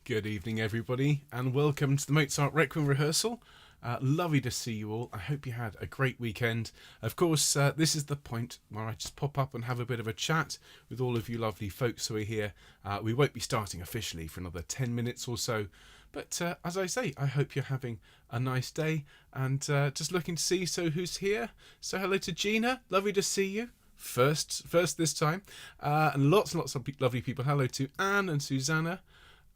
Good evening, everybody, and welcome to the Mozart Requiem Rehearsal. Lovely to see you all. I hope you had a great weekend. Of course, this is the point where I just pop up and have a bit of a chat with all of you lovely folks who are here. We won't be starting officially for another 10 minutes or so, but as I say, I hope you're having a nice day, and just looking to see who's here. So hello to Gina, lovely to see you. First this time, and lots of lovely people. Hello to Anne and Susanna.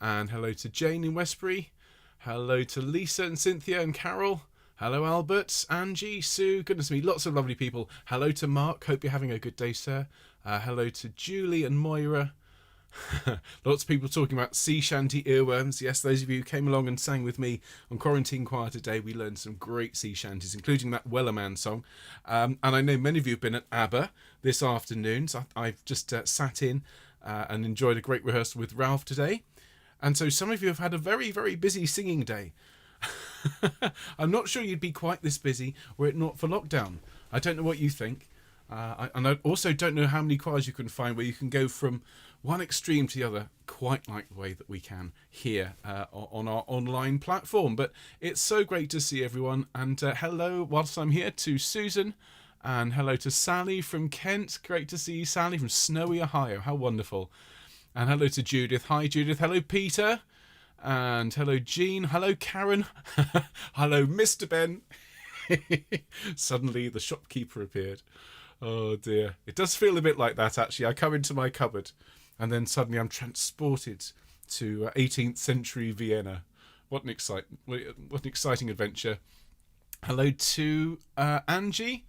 And hello to Jane in Westbury. Hello to Lisa and Cynthia and Carol. Hello Albert, Angie, Sue. Goodness me, lots of lovely people. Hello to Mark. Hope you're having a good day, sir. Hello to Julie and Moira. Lots of people talking about sea shanty earworms. Yes, those of you who came along and sang with me on Quarantine Choir today, we learned some great sea shanties, including that Wellerman song. And I know many of you have been at ABBA this afternoon. So I've just sat in and enjoyed a great rehearsal with Ralph today. And so some of you have had a very, very busy singing day. I'm not sure you'd be quite this busy were it not for lockdown. I don't know what you think. And I also don't know how many choirs you can find where you can go from one extreme to the other, quite like the way that we can here on our online platform. But it's so great to see everyone. And hello, whilst I'm here, to Susan. And hello to Sally from Kent. Great to see you, Sally, from snowy Ohio. How wonderful. And hello to Judith. Hi, Judith. Hello, Peter. And hello, Jean. Hello, Karen. Hello, Mr. Ben. Suddenly, the shopkeeper appeared. Oh, dear. It does feel a bit like that, actually. I come into my cupboard, and then suddenly I'm transported to 18th century Vienna. What an exciting adventure. Hello to Angie.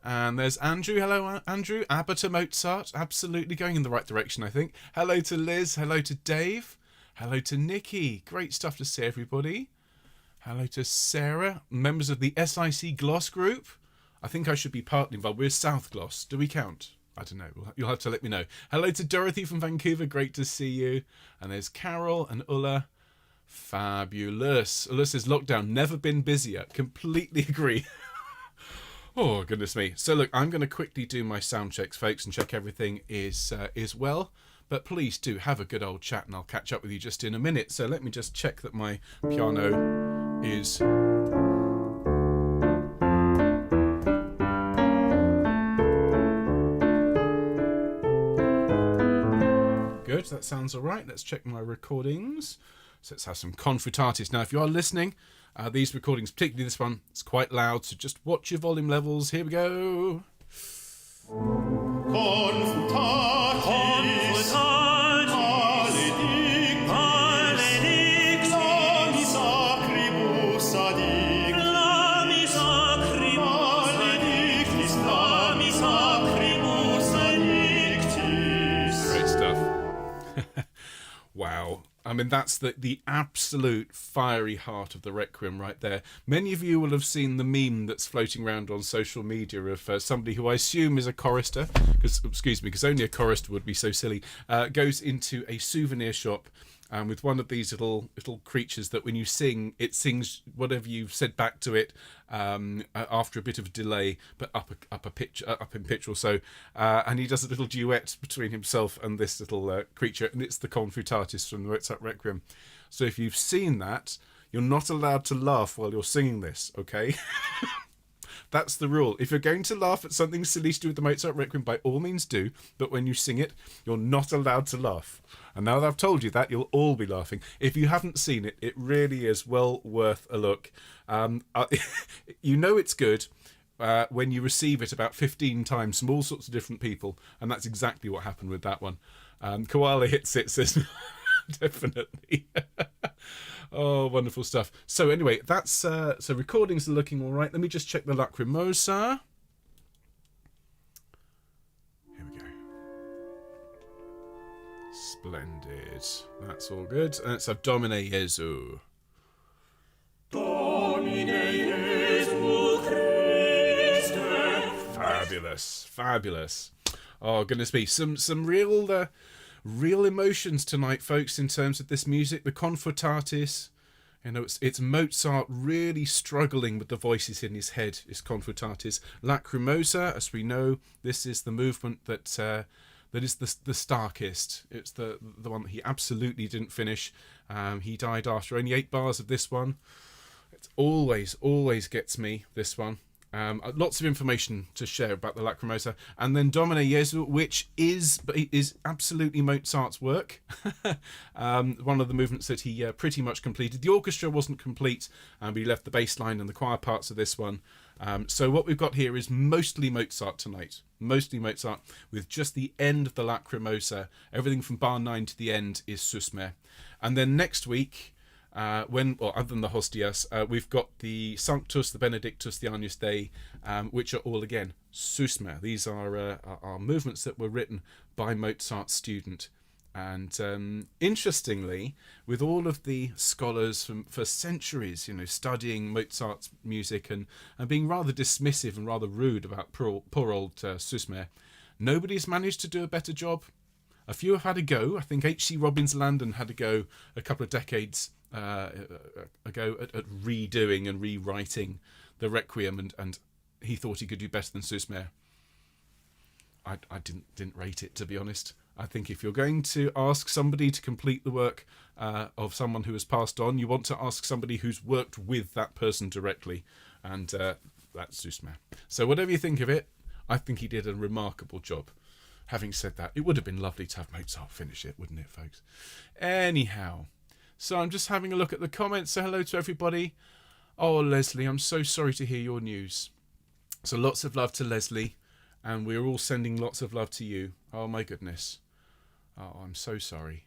And there's Andrew. Hello, Andrew. ABBA to Mozart. Absolutely going in the right direction, I think. Hello to Liz. Hello to Dave. Hello to Nikki. Great stuff to see everybody. Hello to Sarah. Members of the SIC Gloss group. I think I should be partly involved. We're South Gloss. Do we count? I don't know. You'll have to let me know. Hello to Dorothy from Vancouver. Great to see you. And there's Carol and Ulla. Fabulous. Ulla says, lockdown, never been busier. Completely agree. Oh, goodness me. So, look, I'm going to quickly do my sound checks, folks, and check everything is well. But please do have a good old chat, and I'll catch up with you just in a minute. So let me just check that my piano is... Good, that sounds all right. Let's check my recordings. So let's have some Confutatis. Now, if you are listening... these recordings, particularly this one, it's quite loud, so just watch your volume levels. Here we go. Great stuff. Wow. I mean, that's the absolute fiery heart of the Requiem right there. Many of you will have seen the meme that's floating around on social media of somebody who I assume is a chorister, because only a chorister would be so silly, goes into a souvenir shop with one of these little creatures that when you sing, it sings whatever you've said back to it after a bit of a delay, but up in pitch or so. And he does a little duet between himself and this little creature, and it's the Confutatis from the Mozart Requiem. So if you've seen that, you're not allowed to laugh while you're singing this, okay? That's the rule. If you're going to laugh at something silly to do with the Mozart Requiem, by all means do, but when you sing it, you're not allowed to laugh. And now that I've told you that, you'll all be laughing. If you haven't seen it, it really is well worth a look. You know it's good when you receive it about 15 times from all sorts of different people, and that's exactly what happened with that one. Koala hits it, says definitely. Oh, wonderful stuff. So anyway, that's so recordings are looking all right. Let me just check the Lacrimosa. Here we go. Splendid. That's all good. And let's have Domine Jesu. Domine Jesu Christe. Fabulous. Oh, goodness me. Some real emotions tonight, folks, in terms of this music. The Confutatis, you know, it's Mozart really struggling with the voices in his head, is Confutatis. Lacrimosa, as we know, this is the movement that that is the starkest. It's the one that he absolutely didn't finish. He died after only 8 bars of this one. It always gets me, this one. Lots of information to share about the Lacrimosa, and then Domine Jesu, which is absolutely Mozart's work. One of the movements that he pretty much completed. The orchestra wasn't complete, but he left the bass line and the choir parts of this one. So what we've got here is mostly Mozart tonight. Mostly Mozart, with just the end of the Lacrimosa. Everything from bar 9 to the end is Susme. And then next week, other than the Hostias, we've got the Sanctus, the Benedictus, the Agnus Dei, which are all again Susme. These are movements that were written by Mozart's student. And interestingly, with all of the scholars for centuries, studying Mozart's music and being rather dismissive and rather rude about poor old Susme, nobody's managed to do a better job. A few have had a go. I think H.C. Robbins Landon had a go a couple of decades ago at redoing and rewriting the Requiem, and he thought he could do better than Susme. I didn't rate it, to be honest. I think if you're going to ask somebody to complete the work of someone who has passed on, you want to ask somebody who's worked with that person directly, and that's Susme. So whatever you think of it, I think he did a remarkable job. Having said that, it would have been lovely to have Mozart finish it, wouldn't it, folks? Anyhow, so I'm just having a look at the comments. So hello to everybody. Oh, Leslie, I'm so sorry to hear your news. So lots of love to Leslie, and we're all sending lots of love to you. Oh, my goodness. Oh, I'm so sorry.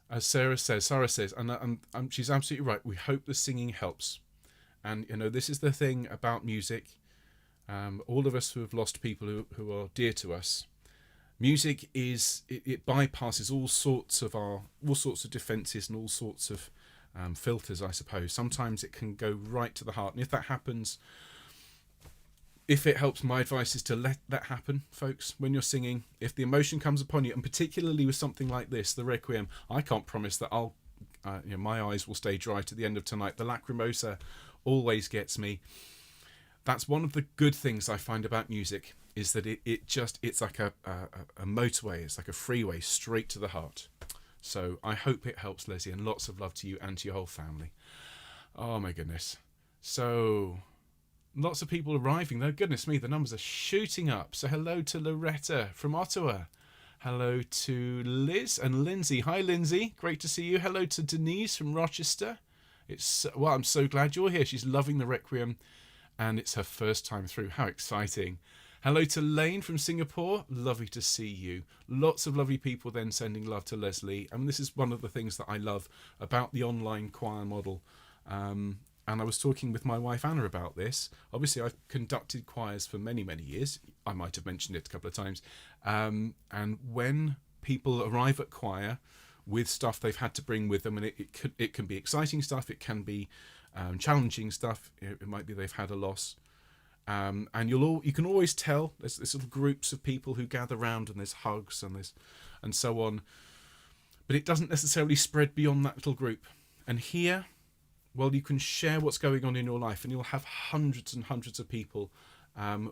As Sarah says, and she's absolutely right. We hope the singing helps. And, this is the thing about music. All of us who have lost people who are dear to us, music it bypasses all sorts of defences and all sorts of filters, I suppose. Sometimes it can go right to the heart, and if that happens, if it helps, my advice is to let that happen, folks. When you're singing, if the emotion comes upon you, and particularly with something like this, the Requiem, I can't promise that my eyes will stay dry to the end of tonight. The Lacrimosa always gets me. That's one of the good things I find about music, is that it's like a motorway, it's like a freeway straight to the heart. So I hope it helps, Leslie, and lots of love to you and to your whole family. Oh my goodness. So lots of people arriving though. Goodness me, the numbers are shooting up. So hello to Loretta from Ottawa. Hello to Liz and Lindsay. Hi Lindsay, great to see you. Hello to Denise from Rochester. I'm so glad you're here. She's loving the Requiem, and it's her first time through. How exciting. Hello to Lane from Singapore. Lovely to see you. Lots of lovely people then sending love to Leslie. And this is one of the things that I love about the online choir model. And I was talking with my wife Anna about this. Obviously, I've conducted choirs for many, many years. I might have mentioned it a couple of times. And when people arrive at choir with stuff they've had to bring with them, and it can be exciting stuff, it can be challenging stuff. It might be they've had a loss. And you can always tell there's sort of groups of people who gather around, and there's hugs and so on, but it doesn't necessarily spread beyond that little group. And here, well, you can share what's going on in your life, and you'll have hundreds and hundreds of people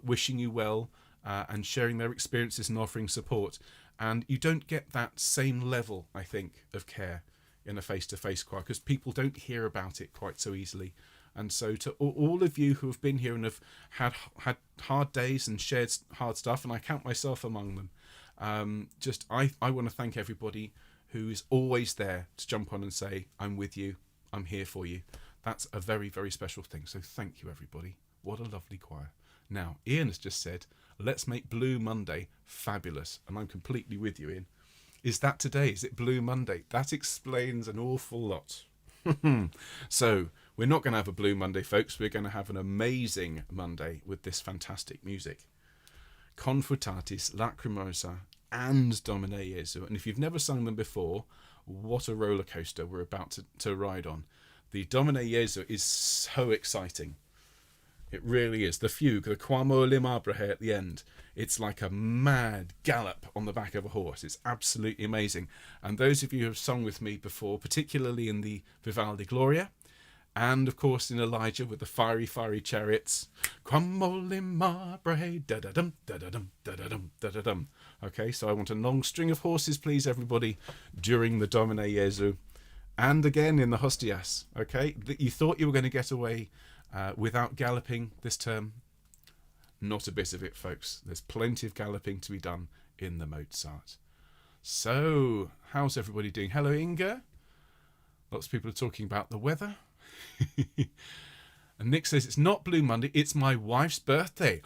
wishing you well and sharing their experiences and offering support. And you don't get that same level, I think, of care in a face-to-face choir, because people don't hear about it quite so easily. And so to all of you who have been here and have had hard days and shared hard stuff, and I count myself among them, I want to thank everybody who is always there to jump on and say, I'm with you, I'm here for you. That's a very, very special thing. So thank you, everybody. What a lovely choir. Now, Ian has just said, let's make Blue Monday fabulous. And I'm completely with you, Ian. Is that today? Is it Blue Monday? That explains an awful lot. So we're not going to have a Blue Monday, folks. We're going to have an amazing Monday with this fantastic music. Confutatis, Lacrimosa, and Domine Jesu. And if you've never sung them before, what a roller coaster we're about to ride on. The Domine Jesu is so exciting. It really is. The fugue, the Quamo Limabrahe at the end, it's like a mad gallop on the back of a horse. It's absolutely amazing. And those of you who have sung with me before, particularly in the Vivaldi Gloria, and of course in Elijah with the fiery, fiery chariots, Quamo Limabrahe, da-da-dum, da-da-dum, da-da-dum, da-da-dum. Okay, so I want a long string of horses, please, everybody, during the Domine Jesu. And again in the Hostias, okay? You thought you were going to get away without galloping this term? Not a bit of it, folks. There's plenty of galloping to be done in the Mozart. So, how's everybody doing? Hello, Inga. Lots of people are talking about the weather. And Nick says, it's not Blue Monday, it's my wife's birthday.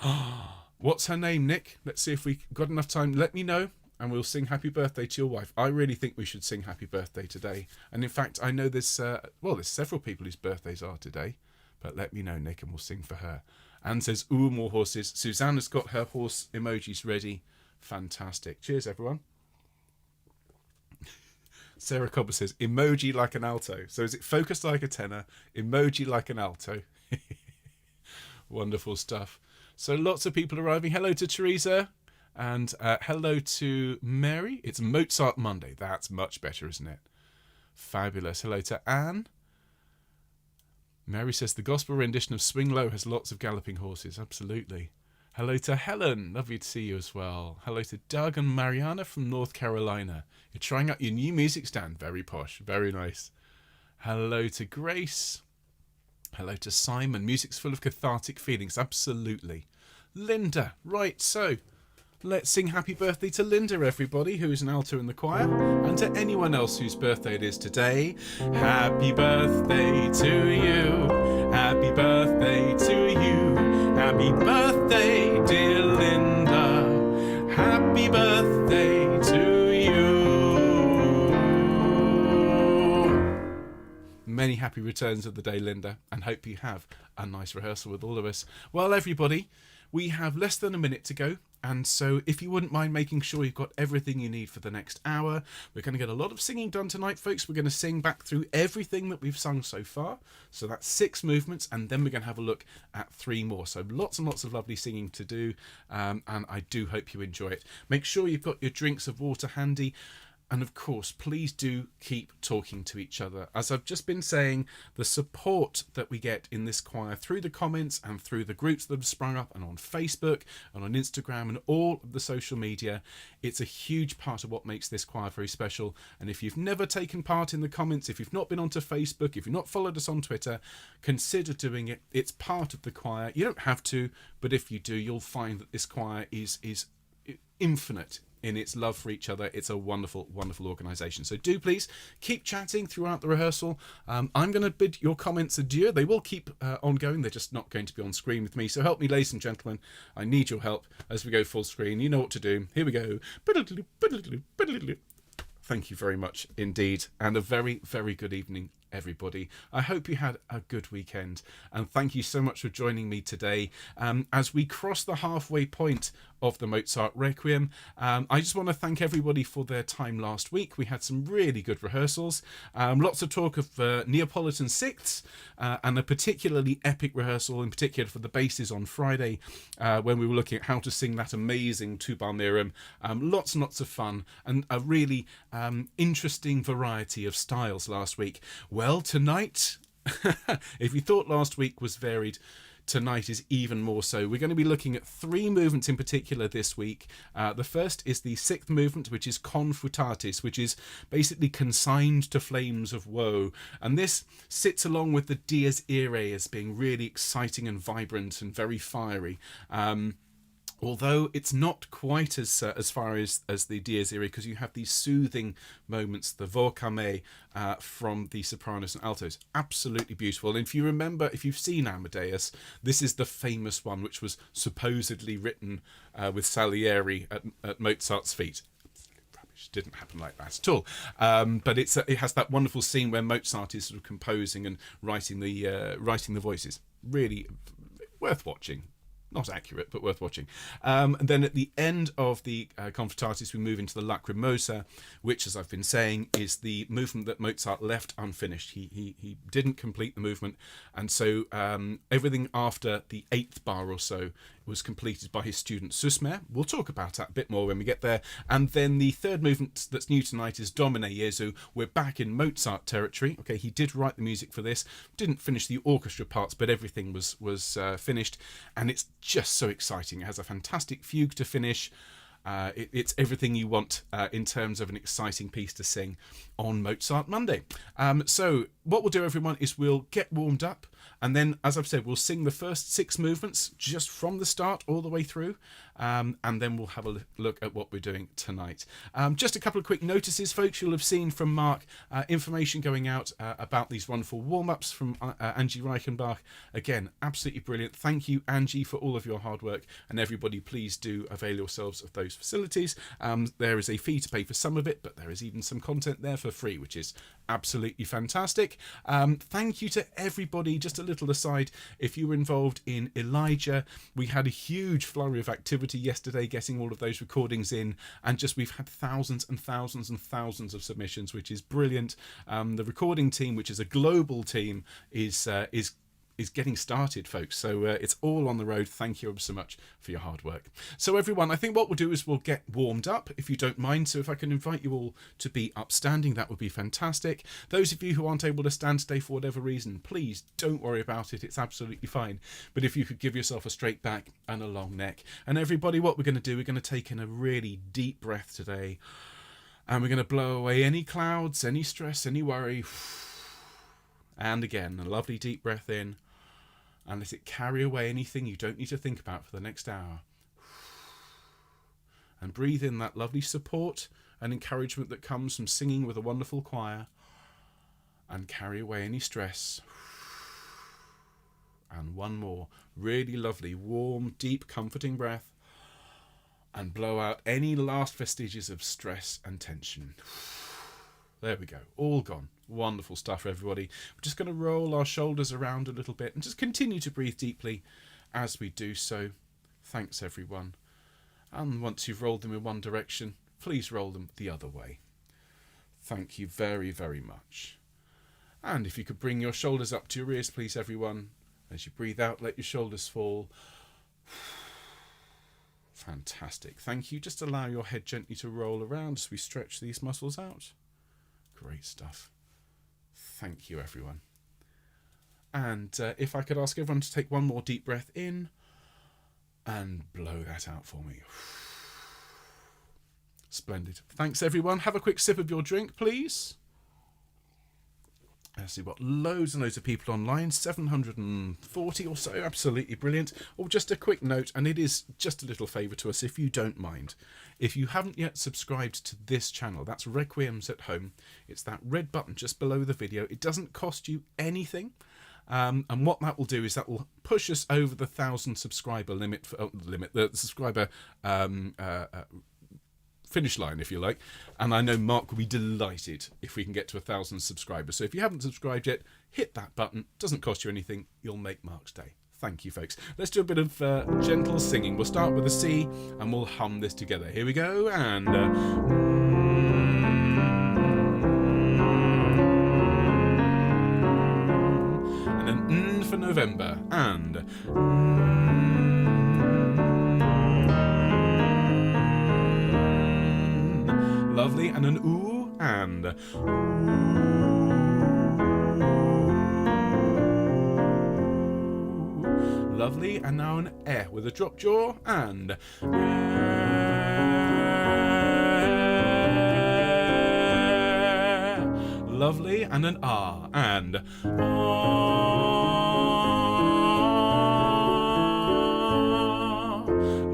What's her name, Nick? Let's see if we got enough time. Let me know, and we'll sing happy birthday to your wife. I really think we should sing happy birthday today. And in fact, I know there's several people whose birthdays are today. But let me know, Nick, and we'll sing for her. Anne says, ooh, more horses. Susanna's got her horse emojis ready. Fantastic. Cheers, everyone. Sarah Cobber says, emoji like an alto. So is it focused like a tenor, emoji like an alto? Wonderful stuff. So lots of people arriving. Hello to Teresa. And hello to Mary. It's Mozart Monday. That's much better, isn't it? Fabulous. Hello to Anne. Mary says, the gospel rendition of Swing Low has lots of galloping horses. Absolutely. Hello to Helen. Lovely to see you as well. Hello to Doug and Mariana from North Carolina. You're trying out your new music stand. Very posh. Very nice. Hello to Grace. Hello to Simon. Music's full of cathartic feelings. Absolutely. Linda. Right, so let's sing happy birthday to Linda, everybody, who is an alto in the choir, and to anyone else whose birthday it is today. Happy birthday to you. Happy birthday to you. Happy birthday, dear Linda. Happy birthday to you. Many happy returns of the day, Linda, and hope you have a nice rehearsal with all of us. Well, everybody, we have less than a minute to go. And so if you wouldn't mind making sure you've got everything you need for the next hour, we're going to get a lot of singing done tonight, folks. We're going to sing back through everything that we've sung so far. So that's 6 movements, and then we're going to have a look at 3 more. So lots and lots of lovely singing to do, and I do hope you enjoy it. Make sure you've got your drinks of water handy. And of course, please do keep talking to each other. As I've just been saying, the support that we get in this choir through the comments and through the groups that have sprung up and on Facebook and on Instagram and all of the social media, it's a huge part of what makes this choir very special. And if you've never taken part in the comments, if you've not been onto Facebook, if you've not followed us on Twitter, consider doing it. It's part of the choir. You don't have to, but if you do, you'll find that this choir is infinite in its love for each other. It's a wonderful, wonderful organisation. So do please keep chatting throughout the rehearsal. I'm going to bid your comments adieu. They will keep ongoing. They're just not going to be on screen with me. So help me, ladies and gentlemen. I need your help as we go full screen. You know what to do. Here we go. Thank you very much indeed. And a very, very good evening, everybody. I hope you had a good weekend, and thank you so much for joining me today as we cross the halfway point of the Mozart Requiem. I just want to thank everybody for their time last week. We had some really good rehearsals, lots of talk of Neapolitan sixths, and a particularly epic rehearsal in particular for the basses on Friday, when we were looking at how to sing that amazing Tuba Mirum. Lots and lots of fun, and a really interesting variety of styles last week. Well, tonight, if you thought last week was varied, tonight is even more so. We're going to be looking at 3 movements in particular this week. The first is the 6th movement, which is Confutatis, which is basically consigned to flames of woe. And this sits along with the Dies Irae as being really exciting and vibrant and very fiery. Although it's not quite as far as the Dies Irae, because you have these soothing moments, the voca me from the sopranos and altos. Absolutely beautiful. And if you remember, if you've seen Amadeus, this is the famous one, which was supposedly written with Salieri at Mozart's feet. Rubbish. Didn't happen like that at all. But it has that wonderful scene where Mozart is sort of composing and writing the voices. Really worth watching. Not accurate, but worth watching. And then at the end of the Confutatis, we move into the Lacrimosa, which, as I've been saying, is the movement that Mozart left unfinished. He didn't complete the movement, and so everything after the 8th bar or so was completed by his student Susmer. We'll talk about that a bit more when we get there. And then the 3rd movement that's new tonight is Domine Jesu. We're back in Mozart territory. Okay, he did write the music for this, didn't finish the orchestra parts, but everything was finished, and it's just so exciting. It has a fantastic fugue to finish. It's everything you want in terms of an exciting piece to sing on Mozart Monday. So what we'll do, everyone, is we'll get warmed up, and then, as I've said, we'll sing the first 6 movements just from the start all the way through, and then we'll have a look at what we're doing tonight. Just a couple of quick notices, folks. You'll have seen from Mark information going out about these wonderful warm-ups from Angie Reichenbach. Again, absolutely brilliant. Thank you, Angie, for all of your hard work, and everybody, please do avail yourselves of those facilities. There is a fee to pay for some of it, but there is even some content there for free, which is absolutely fantastic. Thank you to everybody. Just a little aside, if you were involved in Elijah, we had a huge flurry of activity yesterday getting all of those recordings in, and we've had thousands and thousands and thousands of submissions, which is brilliant. The recording team, which is a global team, is getting started, folks. So it's all on the road. Thank you ever so much for your hard work. So everyone, I think what we'll do is we'll get warmed up, if you don't mind. So if I can invite you all to be upstanding, that would be fantastic. Those of you who aren't able to stand today for whatever reason, please don't worry about it. It's absolutely fine. But if you could give yourself a straight back and a long neck. And everybody, what we're going to do, we're going to take in a really deep breath today. And we're going to blow away any clouds, any stress, any worry. And again, a lovely deep breath in. And let it carry away anything you don't need to think about for the next hour. And breathe in that lovely support and encouragement that comes from singing with a wonderful choir. And carry away any stress. And one more really lovely, warm, deep, comforting breath. And blow out any last vestiges of stress and tension. There we go. All gone. Wonderful stuff, everybody. We're just going to roll our shoulders around a little bit and just continue to breathe deeply as we do so. Thanks, everyone. And once you've rolled them in one direction, please roll them the other way. Thank you very, very much. And if you could bring your shoulders up to your ears, please, everyone. As you breathe out, let your shoulders fall. Fantastic. Thank you. Just allow your head gently to roll around as we stretch these muscles out. Great stuff. Thank you, everyone. And if I could ask everyone to take one more deep breath in and blow that out for me. Splendid. Thanks, everyone. Have a quick sip of your drink, please. I see, what, loads and loads of people online, 740 or so, absolutely brilliant. Or just a quick note, and it is just a little favour to us, if you don't mind. If you haven't yet subscribed to this channel, that's Requiems at Home. It's that red button just below the video. It doesn't cost you anything. And what that will do is that will push us over the 1,000 subscriber the subscriber finish line, if you like. And I know Mark will be delighted if we can get to 1,000 subscribers. So if you haven't subscribed yet, hit that button. Doesn't cost you anything. You'll make Mark's day. Thank you, folks. Let's do a bit of gentle singing. We'll start with a C and we'll hum this together. Here we go. And then N for November. And lovely. And an ooh. And lovely. And now an eh with a drop jaw. And lovely. And an ah. And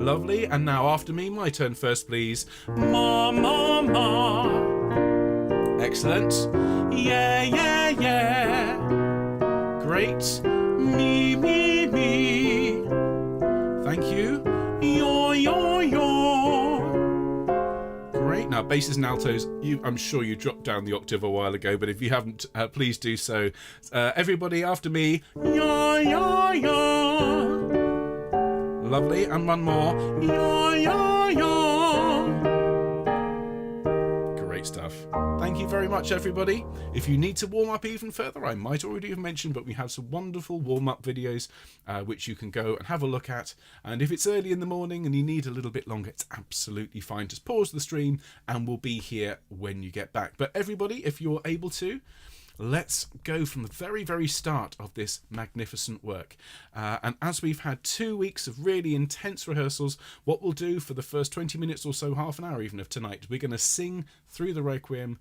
lovely. And now after me, my turn first, please. Ma, ma, ma. Excellent. Yeah, yeah, yeah. Great. Me, me, me. Thank you. Yaw, yaw, yaw. Great. Now, basses and altos, I'm sure you dropped down the octave a while ago, but if you haven't, please do so. Everybody after me. Yaw, yaw, yaw. Lovely. And one more. Yaw, yaw, yaw. Great stuff. Thank you very much, everybody. If you need to warm up even further, I might already have mentioned, but we have some wonderful warm-up videos which you can go and have a look at. And if it's early in the morning and you need a little bit longer, it's absolutely fine. Just pause the stream and we'll be here when you get back. But everybody, if you're able to, let's go from the very, very start of this magnificent work. And as we've had 2 weeks of really intense rehearsals, what we'll do for the first 20 minutes or so, half an hour even of tonight, we're going to sing through the Requiem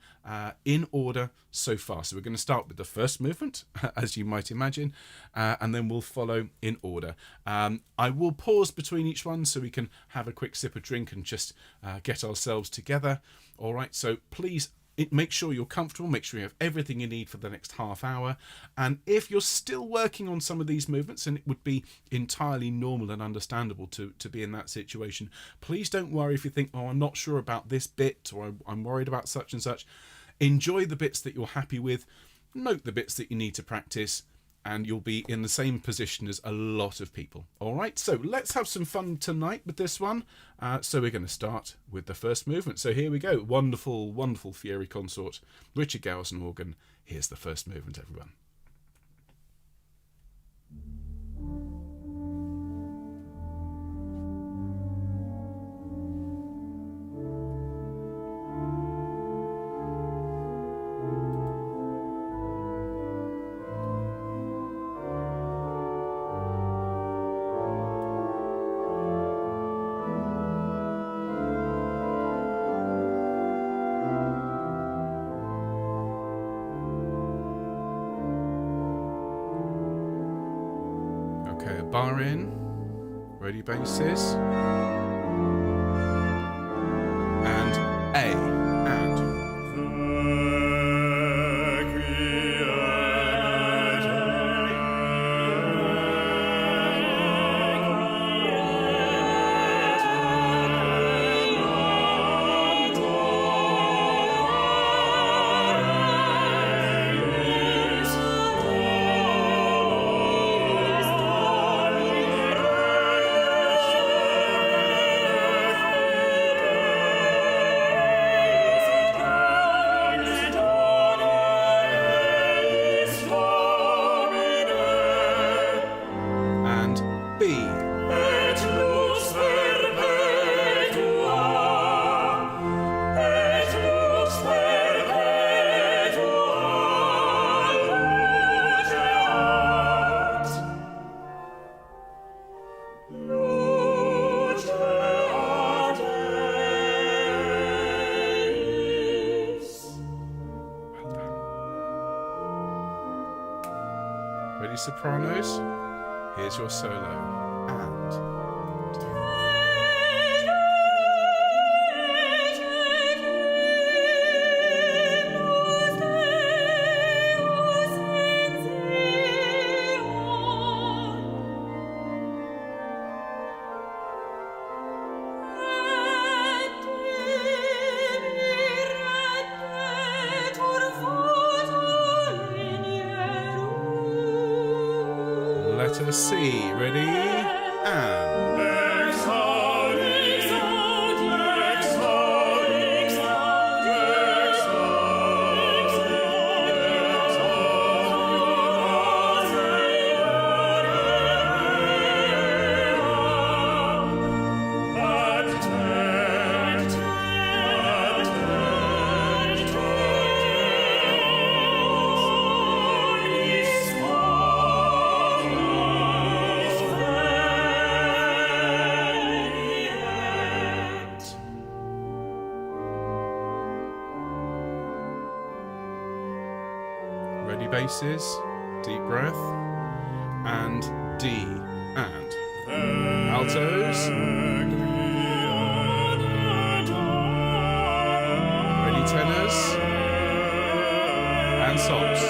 in order so far. So we're going to start with the first movement, as you might imagine, and then we'll follow in order. I will pause between each one so we can have a quick sip of drink and just get ourselves together. All right, so please make sure you're comfortable, make sure you have everything you need for the next half hour. And if you're still working on some of these movements, and it would be entirely normal and understandable to be in that situation, please don't worry if you think, oh, I'm not sure about this bit, or I'm worried about such and such. Enjoy the bits that you're happy with, note the bits that you need to practice, and you'll be in the same position as a lot of people. All right, so let's have some fun tonight with this one. So we're going to start with the first movement. So here we go. Wonderful, wonderful Fieri consort, Richard Gowson organ. Here's the first movement, everyone. Bar in, ready basses, and A, and. Ready, sopranos? Here's your solo. And. Letter C, ready, and. Ready basses, deep breath, and D, and. Altos. Ready tenors, and sols.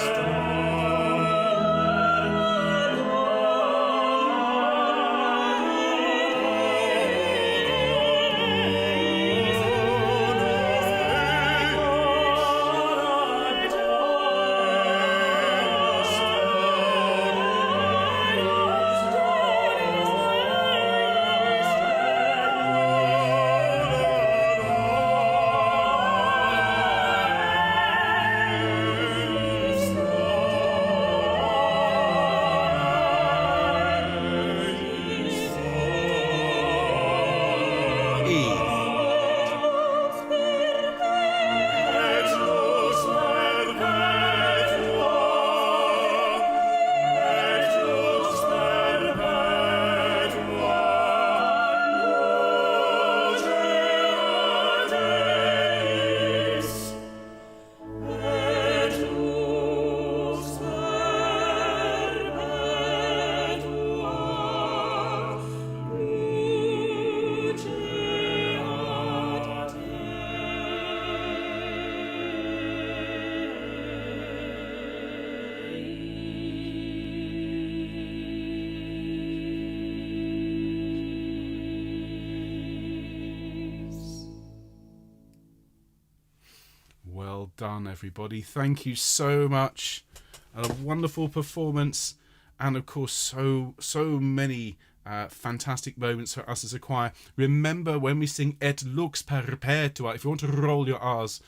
done, everybody. Thank you so much. A wonderful performance, and of course so many fantastic moments for us as a choir. Remember, when we sing Et lux perpetua, if you want to roll your R's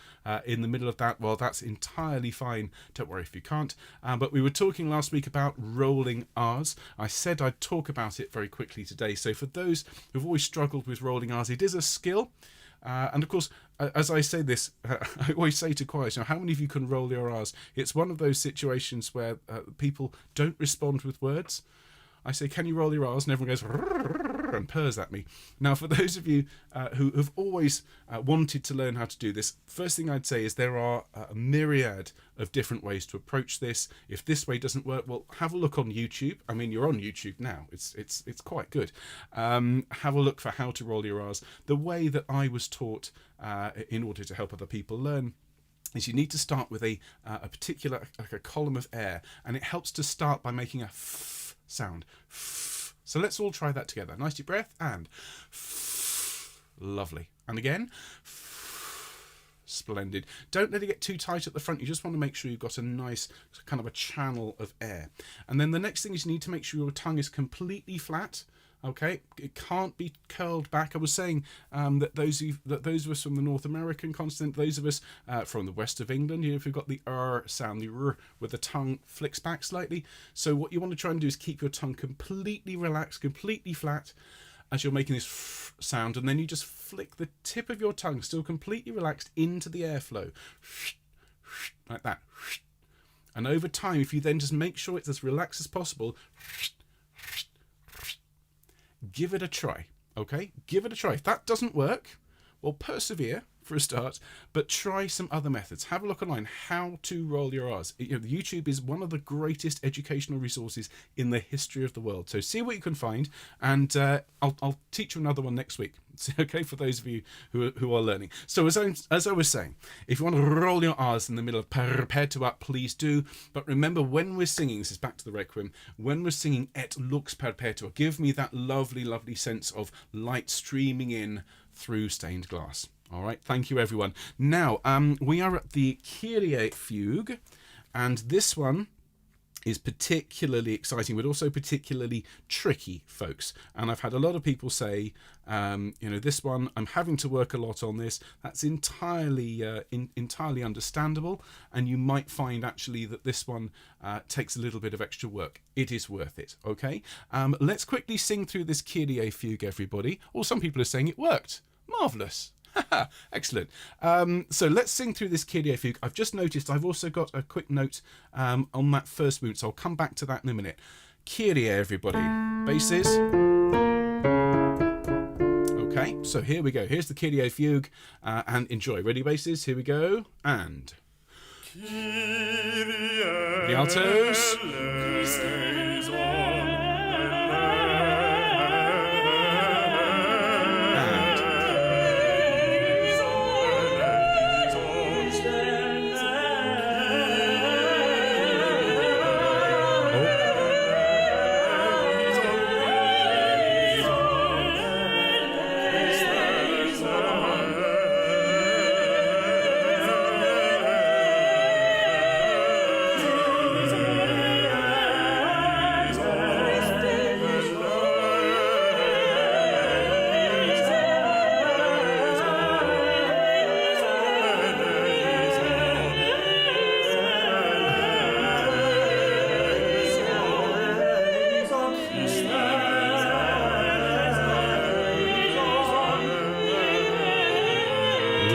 in the middle of that, well, that's entirely fine. Don't worry if you can't. But we were talking last week about rolling R's. I said I'd talk about it very quickly today. So for those who've always struggled with rolling R's, it is a skill. And of course, as I say this, I always say to choirs, how many of you can roll your R's? It's one of those situations where people don't respond with words. I say, can you roll your R's? And everyone goes and purrs at me. Now, for those of you who have always wanted to learn how to do this, first thing I'd say is there are a myriad of different ways to approach this. If this way doesn't work, well, have a look on YouTube. I mean, you're on YouTube now. It's quite good. Have a look for how to roll your R's. The way that I was taught in order to help other people learn is you need to start with a particular, like a column of air, and it helps to start by making a f sound. So let's all try that together. Nice deep breath and lovely. And again, splendid. Don't let it get too tight at the front. You just want to make sure you've got a nice kind of a channel of air. And then the next thing is you need to make sure your tongue is completely flat. Okay, it can't be curled back. I was saying that those of us from the North American continent, those of us from the west of England, if you've got the R sound, the R, where the tongue flicks back slightly. So what you want to try and do is keep your tongue completely relaxed, completely flat, as you're making this sound, and then you just flick the tip of your tongue, still completely relaxed, into the airflow, like that. And over time, if you then just make sure it's as relaxed as possible, give it a try, okay? Give it a try. If that doesn't work, well, persevere for a start, but try some other methods. Have a look online, how to roll your R's. YouTube is one of the greatest educational resources in the history of the world. So see what you can find, and I'll teach you another one next week. Okay, for those of you who are learning. So as I was saying, if you want to roll your R's in the middle of perpetua, please do. But remember, when we're singing, this is back to the Requiem, when we're singing Et lux perpetua, give me that lovely, lovely sense of light streaming in through stained glass. All right, thank you, everyone. Now, we are at the Kyrie fugue, and this one is particularly exciting, but also particularly tricky, folks. And I've had a lot of people say, this one, I'm having to work a lot on this. That's entirely understandable, and you might find actually that this one takes a little bit of extra work. It is worth it, okay? Let's quickly sing through this Kyrie fugue, everybody. Or some people are saying it worked. Marvellous. Excellent. So let's sing through this Kyrie fugue. I've just noticed I've also got a quick note on that first movement, so I'll come back to that in a minute. Kyrie, everybody. Basses. Okay, so here we go. Here's the Kyrie fugue, and enjoy. Ready, basses? Here we go. And the altos.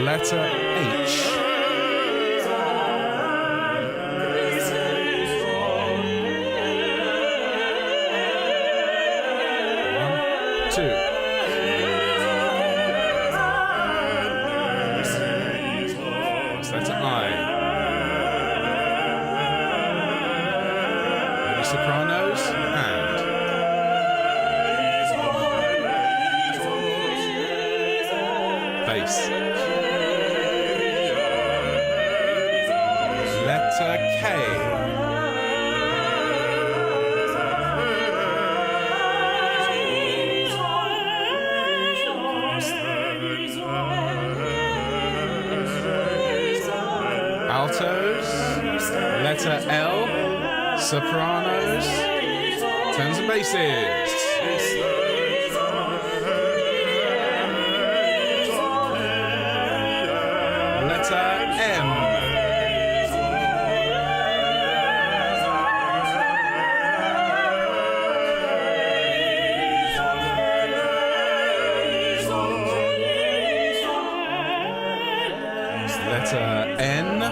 Letter H. One, two. Letter I. Ready, sopranos, and bass. Letter K. sopranos, tenors and basses. Letter M. Letter N.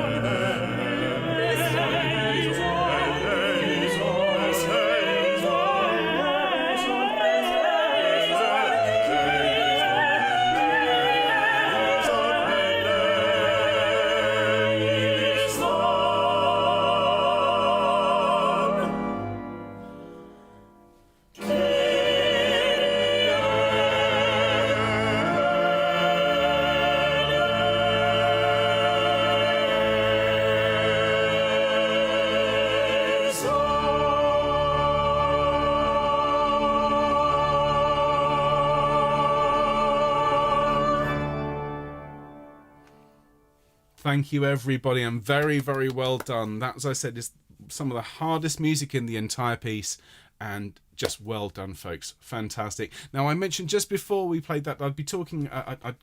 Thank you, everybody, and very, very well done. That, as I said, is some of the hardest music in the entire piece, and just well done, folks. Fantastic. Now, I mentioned just before we played that I'd be talking, I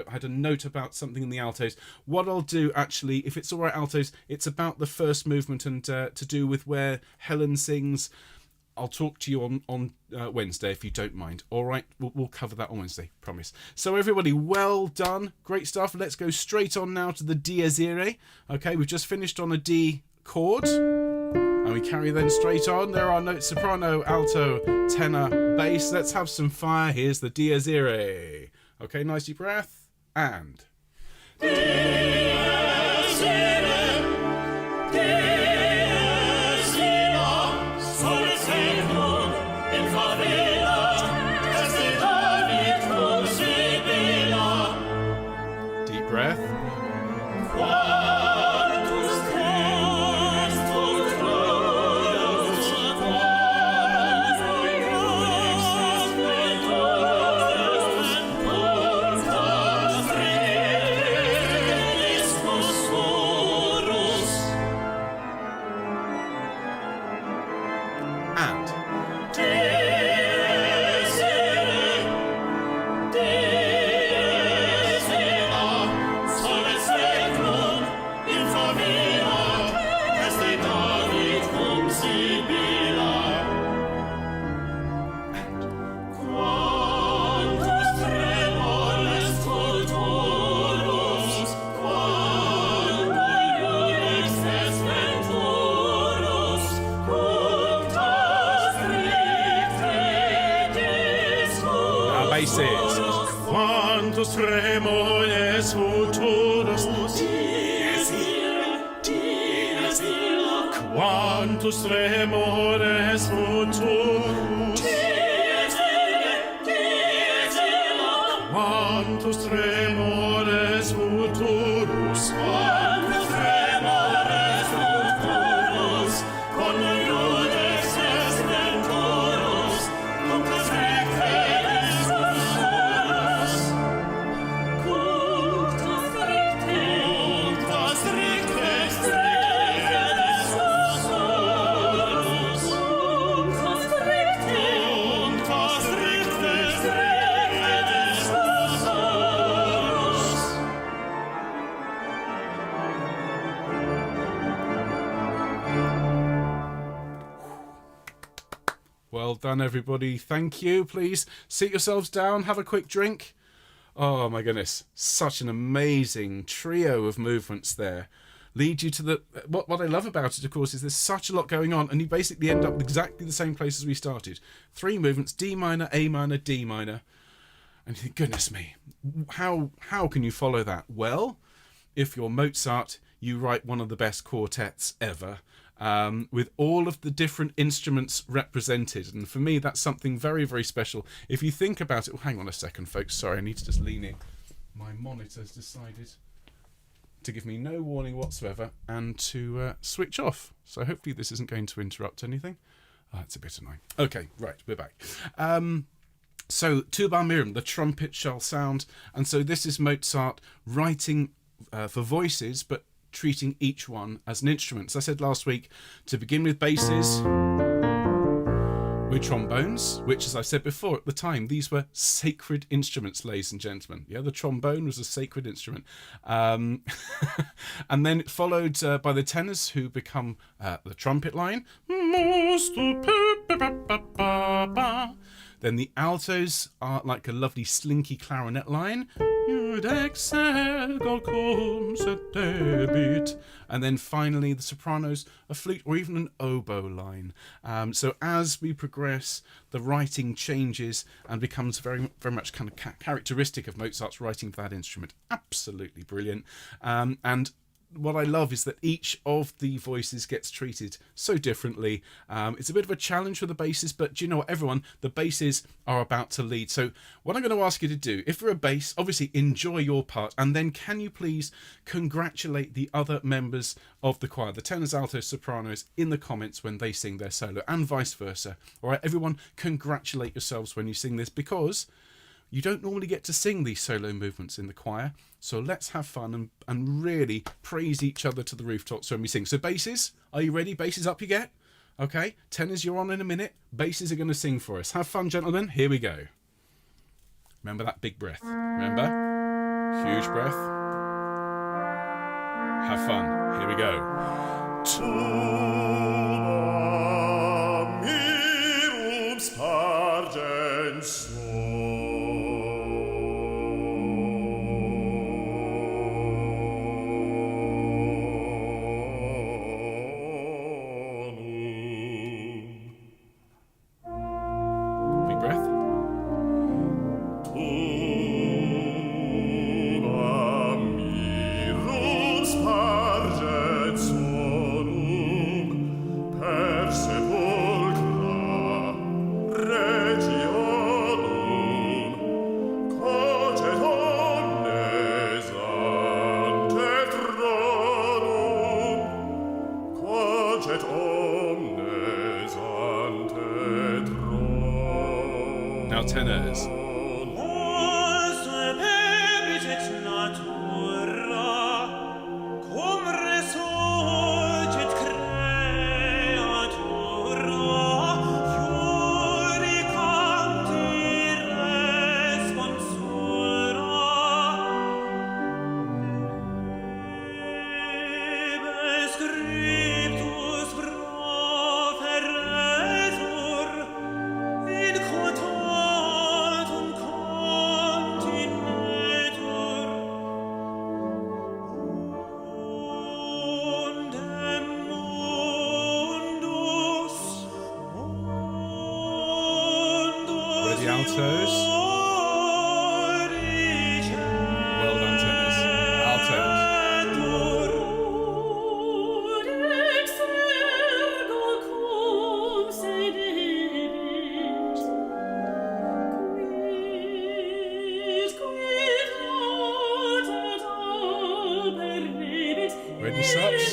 had a note about something in the altos. What I'll do, actually, if it's all right, altos, it's about the first movement and to do with where Helen sings. I'll talk to you on Wednesday, if you don't mind. All right, we'll cover that on Wednesday, promise. So everybody, well done. Great stuff. Let's go straight on now to the Dies Irae. Okay, we've just finished on a D chord. And we carry then straight on. There are notes: soprano, alto, tenor, bass. Let's have some fire. Here's the Dies Irae. Okay, nice deep breath. And... Dies Irae, Dies Irae, sole secum in favela, est David cum sibilla. Deep breath. Quantus est ut glorious, quantus est And... Dies Irae, Dies Irae, sole secum in favela, est David cum sibilla. Quantus tremor est futurus, quando iudex est venturus, punctas stricte discursus. Now basses. Quantus tremores futurus, Dies Irae, Dies Irae, quantus tremores futurus, Dies Irae, Dies Irae, quantus tremores futurus, quantus tremores futurus, quando iudex est venturus, punctas stricte discursus. Punctas stricte discursus. Punctas stricte discursus. Well done, everybody. Thank you. Please sit yourselves down, have a quick drink. Oh, my goodness. Such an amazing trio of movements there. Lead you to the... What I love about it, of course, is there's such a lot going on, and you basically end up with exactly the same place as we started. 3 movements: D minor, A minor, D minor. And you think, goodness me, how can you follow that? Well, if you're Mozart, you write one of the best quartets ever. With all of the different instruments represented. And for me, that's something very, very special. If you think about it... Oh, hang on a second, folks. Sorry, I need to just lean in. My monitor's decided to give me no warning whatsoever and to switch off. So hopefully this isn't going to interrupt anything. It's a bit annoying. Okay, right, we're back. So, Tuba Mirum, the trumpet shall sound. And so this is Mozart writing for voices, but treating each one as an instrument. As I said last week, to begin with basses, with trombones, which, as I said before at the time, these were sacred instruments, ladies and gentlemen. Yeah, the trombone was a sacred instrument. And then followed by the tenors, who become the trumpet line. Then the altos are like a lovely slinky clarinet line. And then finally the sopranos, a flute or even an oboe line. So as we progress, the writing changes and becomes very, very much kind of characteristic of Mozart's writing for that instrument. Absolutely brilliant. And what I love is that each of the voices gets treated so differently. It's a bit of a challenge for the basses, but do you know what, everyone? The basses are about to lead. So what I'm going to ask you to do, if you're a bass, obviously enjoy your part, and then can you please congratulate the other members of the choir, the tenors, altos, sopranos, in the comments when they sing their solo, and vice versa. All right, everyone, congratulate yourselves when you sing this, because you don't normally get to sing these solo movements in the choir, so let's have fun and really praise each other to the rooftops when we sing. So basses, are you ready? Basses up you get. Okay, tenors, you're on in a minute. Basses are going to sing for us. Have fun, gentlemen. Here we go. Remember that big breath. Remember? Huge breath. Have fun. Here we go. Tuba Mirum spargens Big breath. Tuba mirum spargens sonum per sepulchra regionum cogit omnes ante tronum cogit omnes ante tronum. Now tenors. Ready, altos. Well done, tenors. Altos. Ready, subs.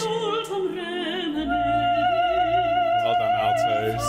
Well done, altos.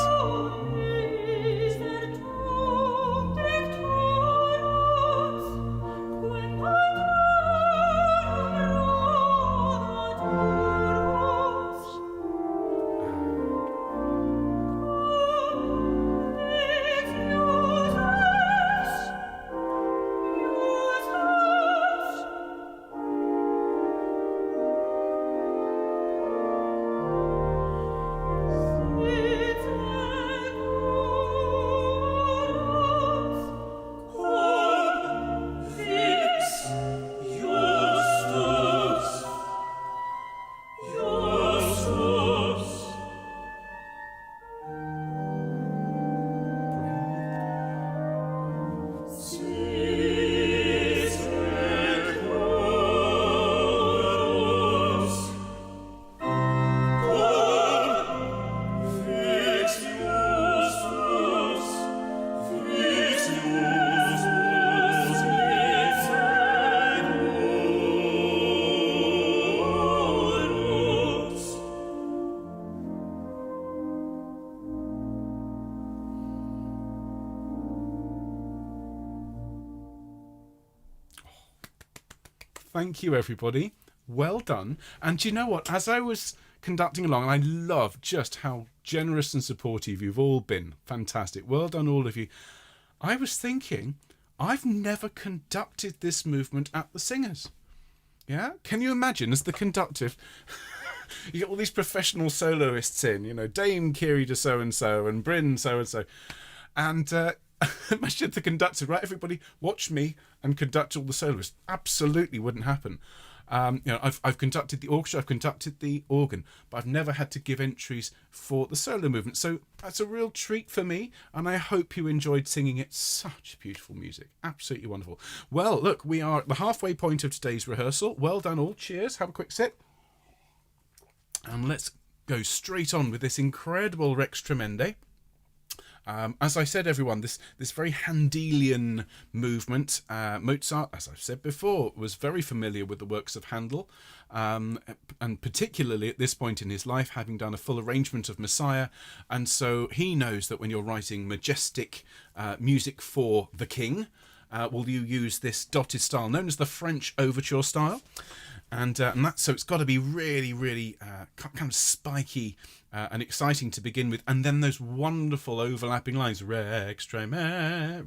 Thank you, everybody. well done. And do you know what? As I was conducting along, and I love just how generous and supportive you've all been. Fantastic. Well done, all of you. I was thinking, I've never conducted this movement at the Singers. Yeah? Can you imagine, as the conductive, you get all these professional soloists in, you know, Dame Kyrie to so-and-so and Bryn so-and-so. And imagine the conductor, right? Everybody watch me and conduct all the soloists. Absolutely wouldn't happen. You know, I've conducted the orchestra, I've conducted the organ, but I've never had to give entries for the solo movement. So that's a real treat for me, and I hope you enjoyed singing it. Such beautiful music. Absolutely wonderful. Well, look, we are at the halfway point of today's rehearsal. Well done all. Cheers. Have a quick sip. And let's go straight on with this incredible Rex Tremendae. As I said, everyone, this very Handelian movement, Mozart, as I've said before, was very familiar with the works of Handel, and particularly at this point in his life, having done a full arrangement of Messiah, and so he knows that when you're writing majestic music for the king, will you use this dotted style known as the French overture style. And that's, so it's got to be really, really kind of spiky and exciting to begin with. And then those wonderful overlapping lines. Rex tremende,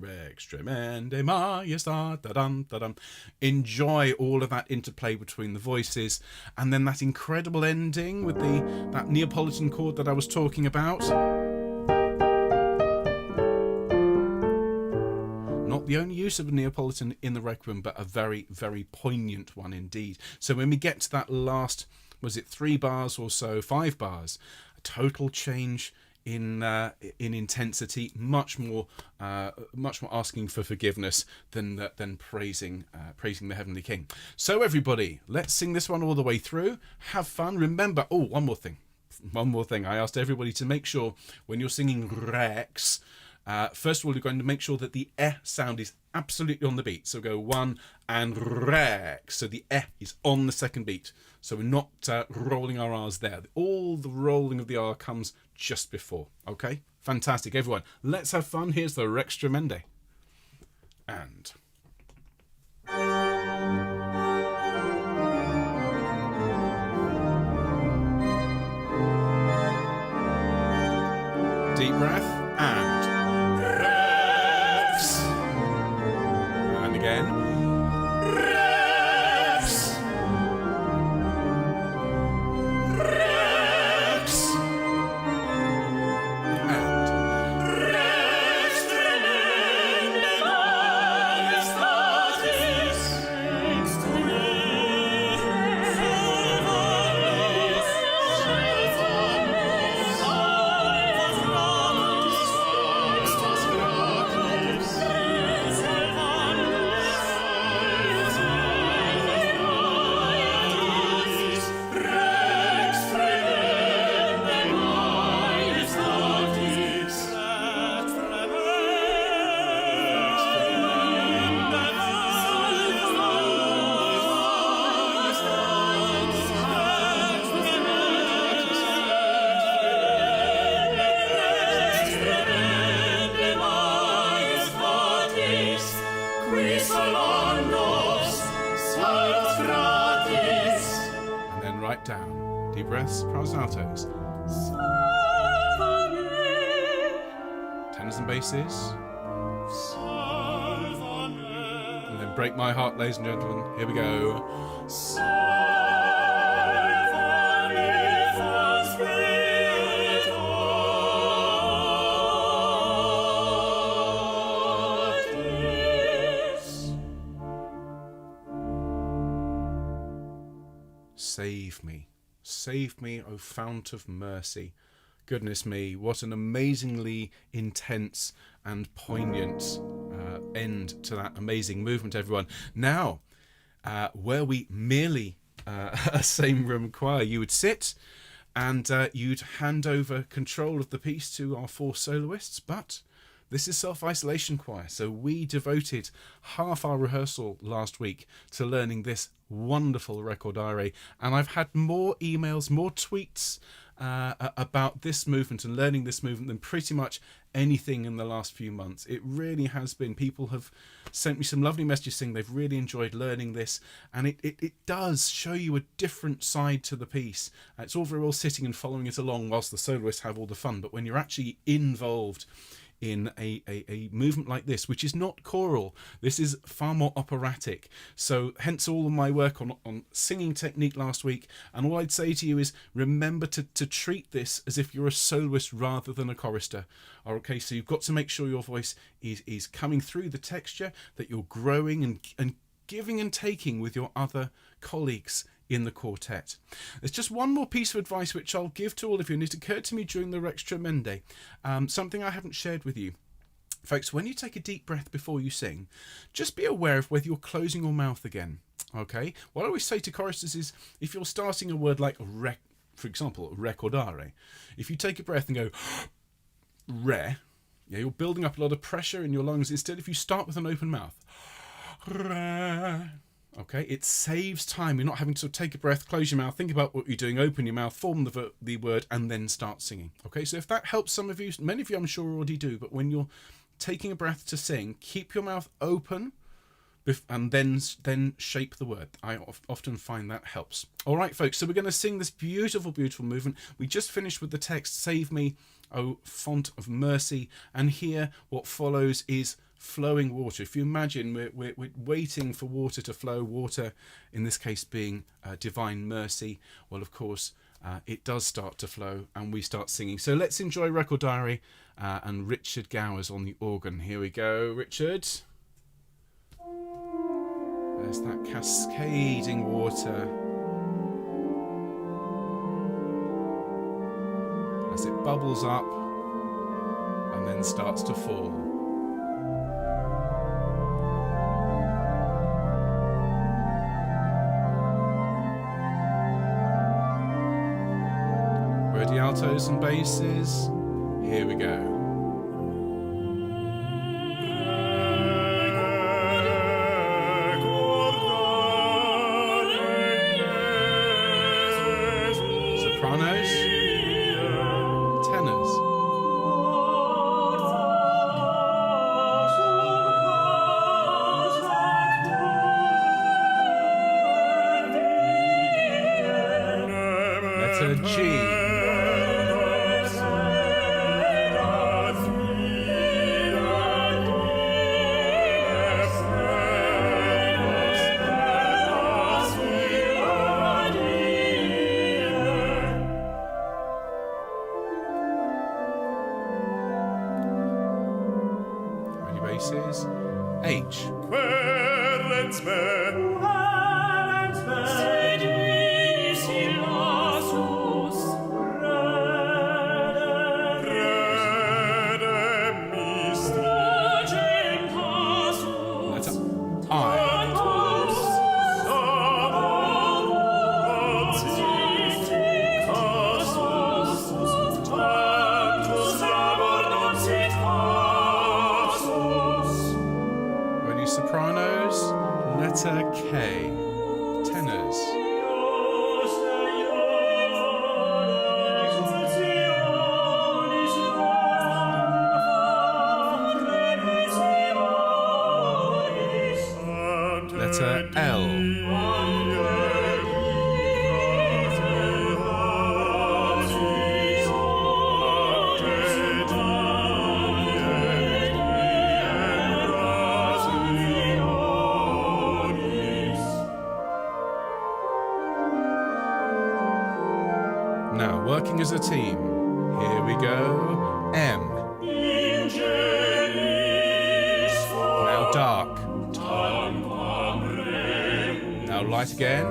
majestat, da-dum, da-dum. Enjoy all of that interplay between the voices. And then that incredible ending with that Neapolitan chord that I was talking about. Not the only use of a Neapolitan in the Requiem, but a very, very poignant one indeed. So when we get to that last, was it 3 bars or so, 5 bars, a total change in intensity, much more asking for forgiveness than praising the Heavenly King. So everybody, let's sing this one all the way through. Have fun. Remember, one more thing. I asked everybody to make sure when you're singing Rex, first of all, you're going to make sure that the sound is absolutely on the beat. So go 1 and Rex. So the is on the second beat. So we're not rolling our R's there. All the rolling of the R comes just before. Okay? Fantastic, everyone. Let's have fun. Here's the Rex Tremendae. And... deep breath. And... again. Rex. Rex. And Rex tremende majestatis. Rex tremende and then right down. Deep breaths, pros and altos. Tenors and basses. And then break my heart, ladies and gentlemen. Here we go. Save me, O fount of mercy. Goodness me, what an amazingly intense and poignant end to that amazing movement, everyone. Now, were we merely a same room choir, you would sit and you'd hand over control of the piece to our 4 soloists, but this is self-isolation choir, so we devoted half our rehearsal last week to learning this wonderful Recordare, and I've had more emails, more tweets, about this movement and learning this movement than pretty much anything in the last few months. It really has been. People have sent me some lovely messages saying they've really enjoyed learning this, and it does show you a different side to the piece. It's all very well sitting and following it along whilst the soloists have all the fun, but when you're actually involved in a movement like this, which is not choral, this is far more operatic. So hence all of my work on singing technique last week. And all I'd say to you is remember to treat this as if you're a soloist rather than a chorister. Okay, so you've got to make sure your voice is coming through the texture, that you're growing and giving and taking with your other colleagues in the quartet. There's just one more piece of advice which I'll give to all of you, and it occurred to me during the Rex Tremendae, something I haven't shared with you. Folks, when you take a deep breath before you sing, just be aware of whether you're closing your mouth again. Okay? What I always say to choristers is, if you're starting a word like for example, Recordare, if you take a breath and go re, yeah, you're building up a lot of pressure in your lungs. Instead, if you start with an open mouth, re, okay, it saves time. You're not having to take a breath, close your mouth, think about what you're doing, open your mouth, form the word, and then start singing. Okay, so if that helps some of you, many of you I'm sure already do, but when you're taking a breath to sing, keep your mouth open and then shape the word. I often find that helps. All right, folks, so we're going to sing this beautiful, beautiful movement. We just finished with the text, "Save me, O font of mercy," and here what follows is flowing water. If you imagine we're waiting for water to flow, water in this case being divine mercy, well, of course, it does start to flow and we start singing. So let's enjoy Recordare and Richard Gowers on the organ. Here we go, Richard. There's that cascading water as it bubbles up and then starts to fall. Ready, altos and basses? Here we go. Sopranos, tenors. Letter G. Basses. H. Querens me, Sopranos, letter K. Tenors. Letter L. Now, working as a team. Here we go. M. Now dark. Now light again.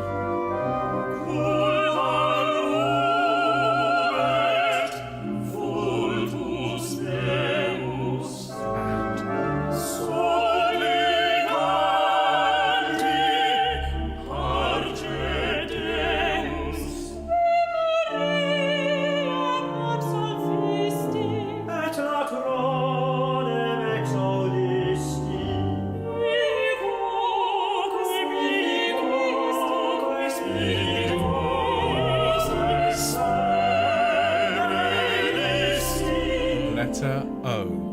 letter O.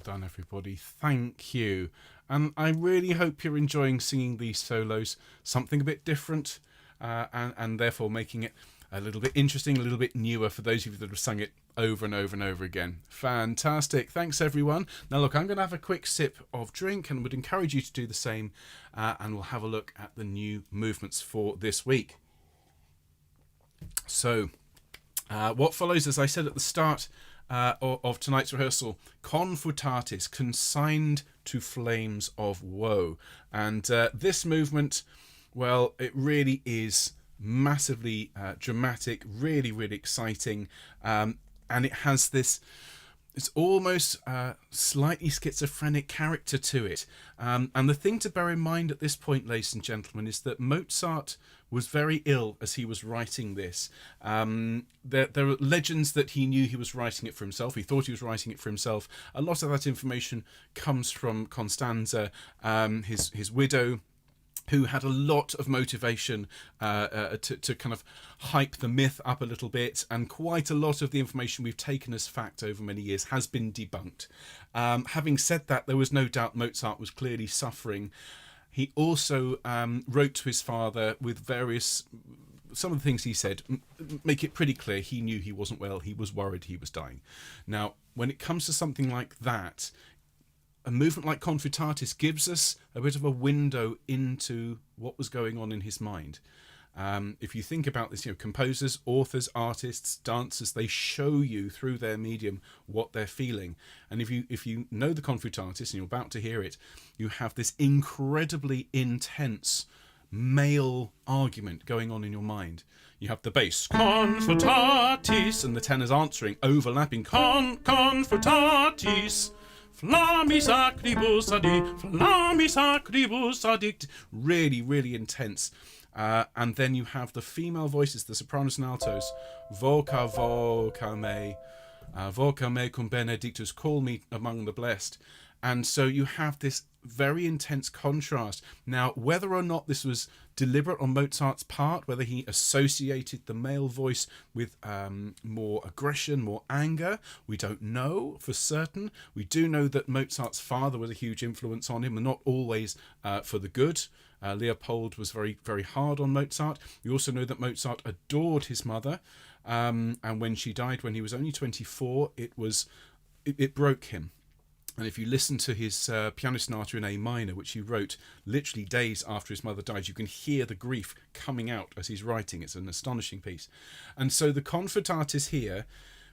Done, everybody. Thank you. And I really hope you're enjoying singing these solos, something a bit different, and therefore making it a little bit interesting, a little bit newer for those of you that have sung it over and over and over again. Fantastic. Thanks, everyone. Now, look, I'm going to have a quick sip of drink and would encourage you to do the same, and we'll have a look at the new movements for this week. So, what follows, as I said at the start, of tonight's rehearsal, Confutatis, consigned to flames of woe. And this movement, well, it really is massively dramatic, really, really exciting. And it has this, it's almost slightly schizophrenic character to it. And the thing to bear in mind at this point, ladies and gentlemen, is that Mozart was very ill as he was writing this. There are legends that he knew he was writing it for himself. He thought he was writing it for himself. A lot of that information comes from Constanza, his widow, who had a lot of motivation to kind of hype the myth up a little bit, and quite a lot of the information we've taken as fact over many years has been debunked. Having said that, there was no doubt Mozart was clearly suffering. He also wrote to his father with some of the things he said make it pretty clear he knew he wasn't well. He was worried he was dying. Now, when it comes to something like that, a movement like Confutatis gives us a bit of a window into what was going on in his mind. If you think about this, composers, authors, artists, dancers, they show you through their medium what they're feeling. And if you know the Confutatis, and you're about to hear it, you have this incredibly intense male argument going on in your mind. You have the bass, Confutatis, and the tenors answering, overlapping, Confutatis. Flammis acribus adict, flammis acribus adict. Really, really intense. And then you have the female voices, the sopranos and altos, voca me cum benedictus, call me among the blessed. And so you have this very intense contrast. Now, whether or not this was deliberate on Mozart's part, whether he associated the male voice with more aggression, more anger, we don't know for certain. We do know that Mozart's father was a huge influence on him, and not always for the good. Leopold was very, very hard on Mozart. We also know that Mozart adored his mother, and when she died when he was only 24, it broke him. And if you listen to his piano sonata in A minor, which he wrote literally days after his mother died, you can hear the grief coming out as he's writing. It's an astonishing piece. And so the Confutatis here,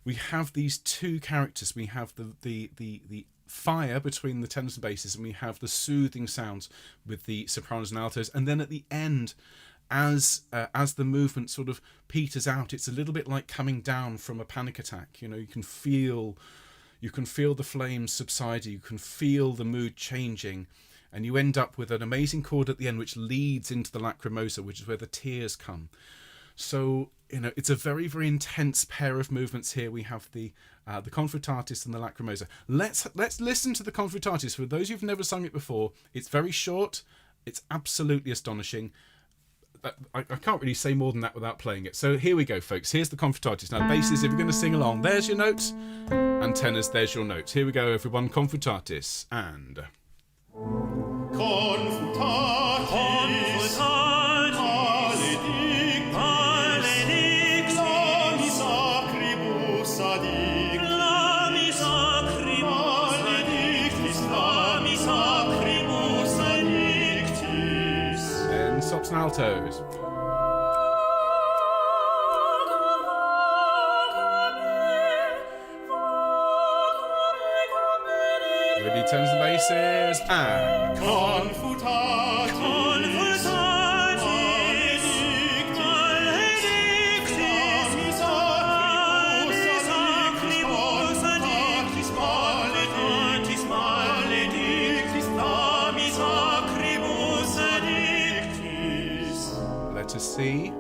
we have these two characters. We have the fire between the tenors and basses, and we have the soothing sounds with the sopranos and altos. And then at the end, as the movement sort of peters out, it's a little bit like coming down from a panic attack. You can feel the flames subsiding, you can feel the mood changing, and you end up with an amazing chord at the end which leads into the Lacrimosa, which is where the tears come. So it's a very, very intense pair of movements here. We have the Confutatis and the Lacrimosa. Let's listen to the Confutatis. For those who've never sung it before, it's very short, it's absolutely astonishing. I can't really say more than that without playing it. So here we go, folks. Here's the Confutatis. Now, basses, if you're going to sing along, there's your notes. And tenors, there's your notes. Here we go, everyone. Confutatis and... Confutatis, maledictis, lamis acribus adic, lamis acribus maledictis, lamis acribus addictis. And sops and altos. Ready, tenors and basses, and... Confutatis, maledictis, lamis acribus addictis, maledictis, maledictis, lamis acribus addictis. Let us see.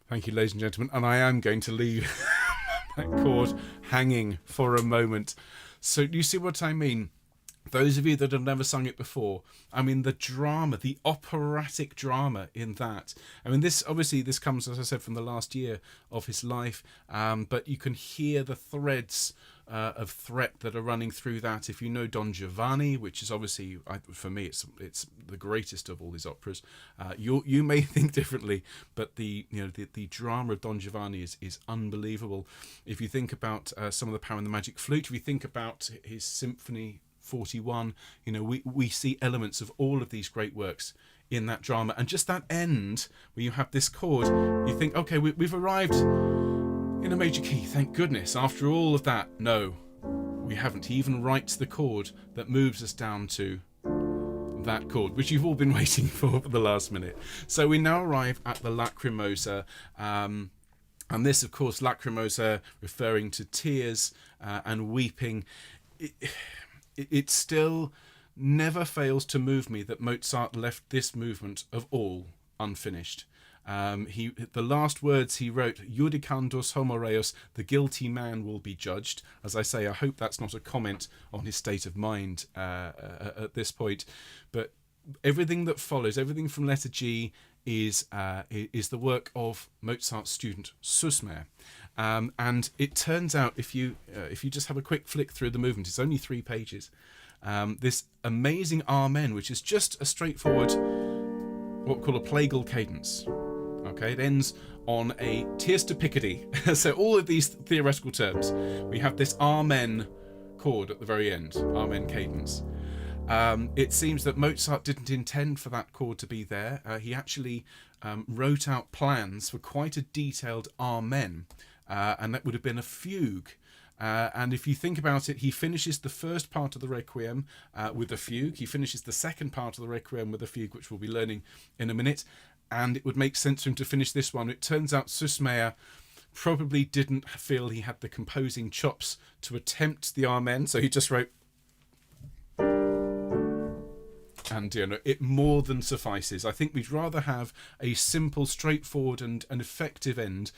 Thank you, ladies and gentlemen. And I am going to leave that chord hanging for a moment. So do you see what I mean? Those of you that have never sung it before, I mean, the drama, the operatic drama in that. I mean, this comes, as I said, from the last year of his life, but you can hear the threads of threat that are running through that. If you know Don Giovanni, which is obviously, for me, it's the greatest of all his operas. You may think differently, but the drama of Don Giovanni is unbelievable. If you think about some of the Power and the Magic Flute, if you think about his Symphony 41, we see elements of all of these great works in that drama. And just that end where you have this chord, you think, okay, we've arrived in a major key, thank goodness. After all of that, no, we haven't. He even writes the chord that moves us down to that chord, which you've all been waiting for the last minute. So we now arrive at the Lacrimosa, and this, of course, Lacrimosa referring to tears and weeping. It still never fails to move me that Mozart left this movement of all unfinished. The last words he wrote, "Judicandos homo reus," the guilty man will be judged. As I say, I hope that's not a comment on his state of mind at this point. But everything that follows, everything from letter G, is the work of Mozart's student Susmer. And it turns out, if you just have a quick flick through the movement, it's only 3 pages. This amazing Amen, which is just a straightforward, what we call a plagal cadence. Okay, it ends on a tierce de Picardy. So all of these theoretical terms, we have this Amen chord at the very end, Amen cadence. It seems that Mozart didn't intend for that chord to be there. He actually wrote out plans for quite a detailed Amen, and that would have been a fugue. And if you think about it, he finishes the first part of the Requiem with a fugue. He finishes the second part of the Requiem with a fugue, which we'll be learning in a minute. And it would make sense for him to finish this one. It turns out Susmer probably didn't feel he had the composing chops to attempt the Amen, so he just wrote, and it more than suffices. I think we'd rather have a simple, straightforward and an effective end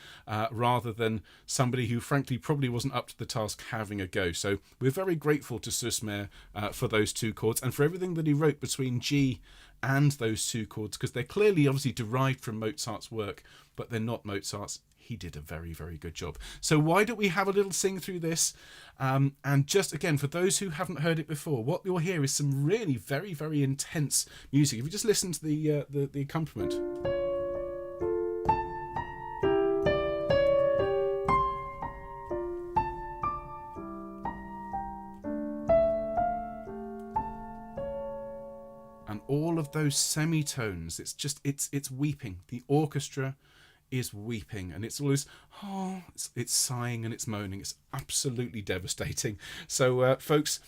rather than somebody who frankly probably wasn't up to the task having a go. So we're very grateful to Susmer for those 2 chords and for everything that he wrote between G and those two chords, because they're clearly obviously derived from Mozart's work, but they're not Mozart's. He did a very, very good job. So why don't we have a little sing through this? And just again, for those who haven't heard it before, what you'll hear is some really very, very intense music. If you just listen to the accompaniment. And all of those semitones, it's weeping. The orchestra is weeping, and it's always it's sighing and it's moaning. It's absolutely devastating. So folks,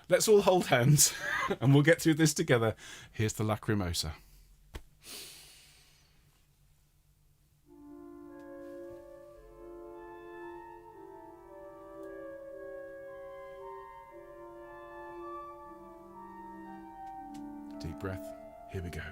let's all hold hands and we'll get through this together. Here's the Lacrimosa. Deep breath. Here we go.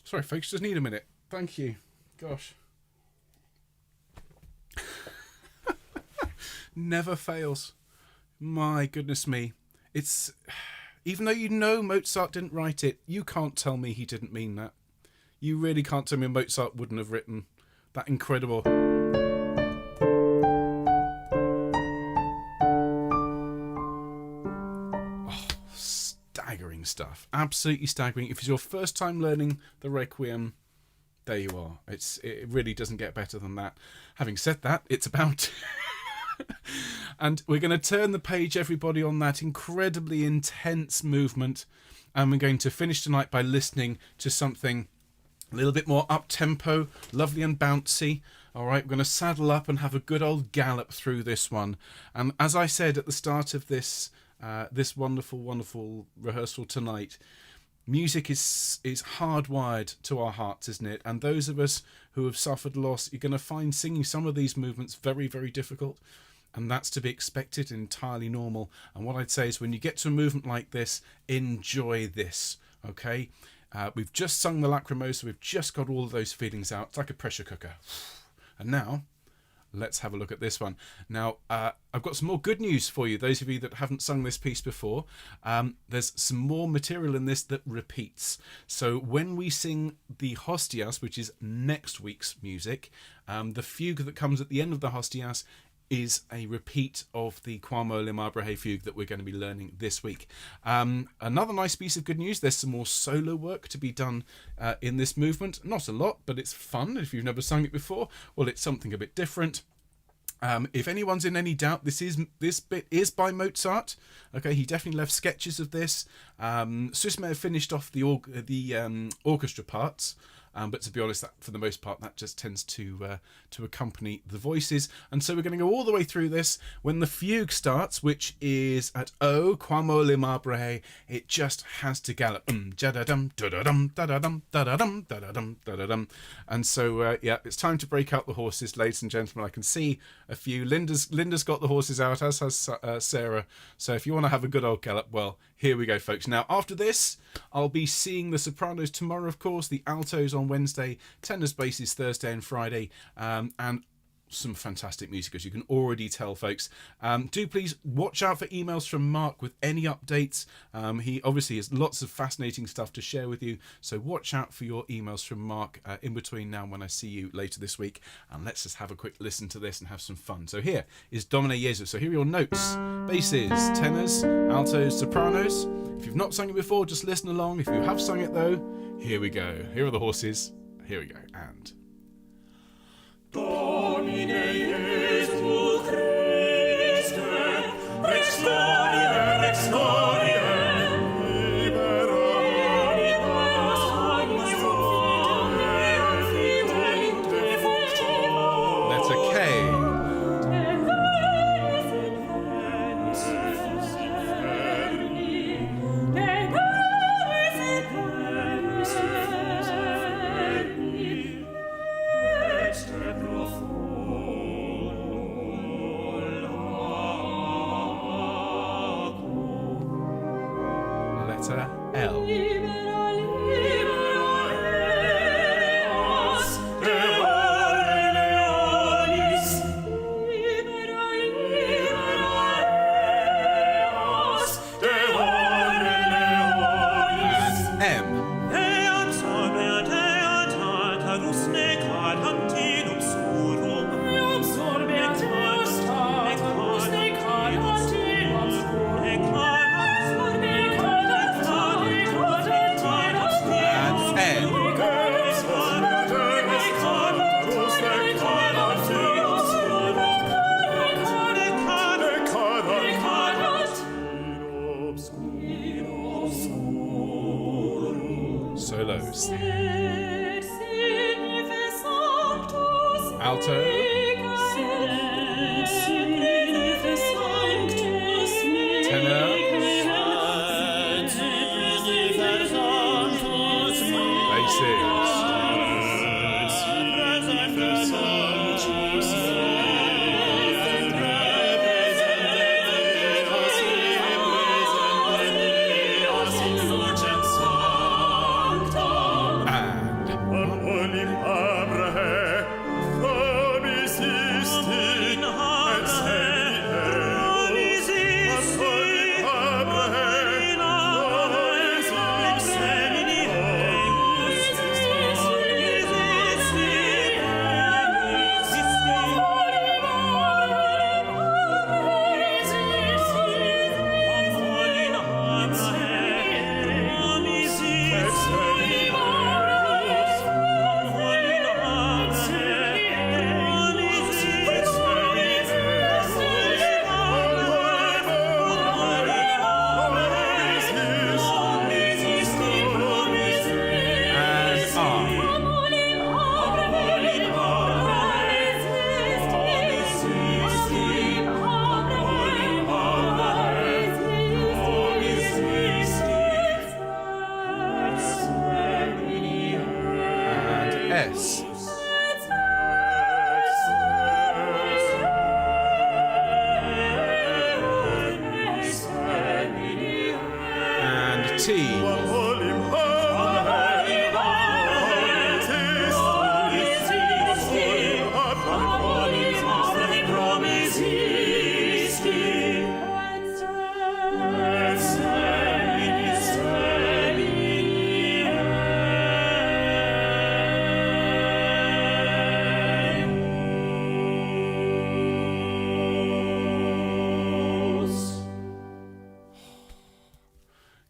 Sorry, folks, just need a minute. Thank you. Gosh. Never fails. My goodness me. It's... Even though you know Mozart didn't write it, you can't tell me he didn't mean that. You really can't tell me Mozart wouldn't have written that incredible... Staggering stuff. Absolutely staggering. If it's your first time learning the Requiem, there you are. It really doesn't get better than that. Having said that, it's about... And we're going to turn the page, everybody, on that incredibly intense movement. And we're going to finish tonight by listening to something a little bit more up-tempo, lovely and bouncy. All right, we're going to saddle up and have a good old gallop through this one. And as I said at the start of this wonderful, wonderful rehearsal tonight, music is hardwired to our hearts, isn't it? And those of us who have suffered loss, you're going to find singing some of these movements very, very difficult. And that's to be expected, entirely normal. And what I'd say is when you get to a movement like this, enjoy this, okay? We've just sung the Lacrimosa. We've just got all of those feelings out. It's like a pressure cooker. And now, let's have a look at this one. Now, I've got some more good news for you, those of you that haven't sung this piece before. There's some more material in this that repeats. So when we sing the Hostias, which is next week's music, the fugue that comes at the end of the Hostias is a repeat of the Quamo Limabrahe fugue that we're going to be learning this week. Another nice piece of good news, there's some more solo work to be done in this movement. Not a lot, but it's fun. If you've never sung it before, well, it's something a bit different. If anyone's in any doubt, this bit is by Mozart. Okay, he definitely left sketches of this. Sus may have finished off the orchestra parts, but to be honest, that for the most part, that just tends to accompany the voices. And so we're going to go all the way through this. When the fugue starts, which is at O, Quamo Limabrahe, it just has to gallop. And so, yeah, it's time to break out the horses, ladies and gentlemen. I can see a few. Linda's got the horses out, as has Sarah. So if you want to have a good old gallop, well, here we go, folks. Now, after this, I'll be seeing the sopranos tomorrow, of course, the altos on Wednesday, tenors, basses Thursday and Friday, and some fantastic music, as you can already tell, folks. Do please watch out for emails from Mark with any updates. He obviously has lots of fascinating stuff to share with you, so watch out for your emails from Mark in between now and when I see you later this week. And let's just have a quick listen to this and have some fun. So here is Domine Jesu. So here are your notes: basses, tenors, altos, sopranos. If you've not sung it before, just listen along. If you have sung it though, here we go. Here are the horses. Here we go. And Domine Jesu Christe, Rex Gloria, Rex Gloria, that's a K. Letter L. Solos. Alto. Tenor.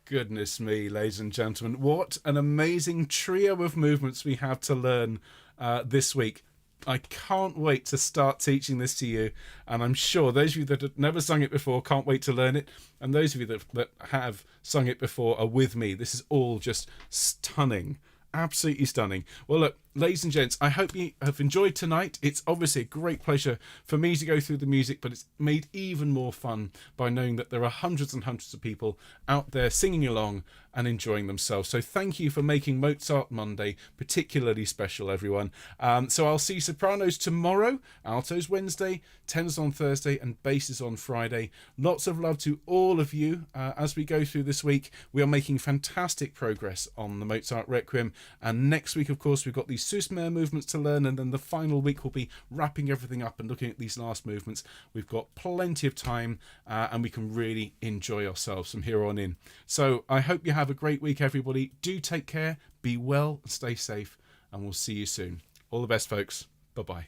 Goodness me, ladies and gentlemen, what an amazing trio of movements we have to learn this week. I can't wait to start teaching this to you, and I'm sure those of you that have never sung it before can't wait to learn it, and those of you that have sung it before are with me. This is all just stunning. Absolutely stunning. Well, look, ladies and gents, I hope you have enjoyed tonight. It's obviously a great pleasure for me to go through the music, but it's made even more fun by knowing that there are hundreds and hundreds of people out there singing along and enjoying themselves. So thank you for making Mozart Monday particularly special, everyone. So I'll see sopranos tomorrow, altos Wednesday, tenors on Thursday, and basses on Friday. Lots of love to all of you as we go through this week. We are making fantastic progress on the Mozart Requiem, and next week, of course, we've got these Susmer movements to learn, and then the final week will be wrapping everything up and looking at these last movements. We've got plenty of time, and we can really enjoy ourselves from here on in. So I hope you have a great week, everybody. Do take care, be well, and stay safe, and we'll see you soon. All the best, folks. Bye-bye.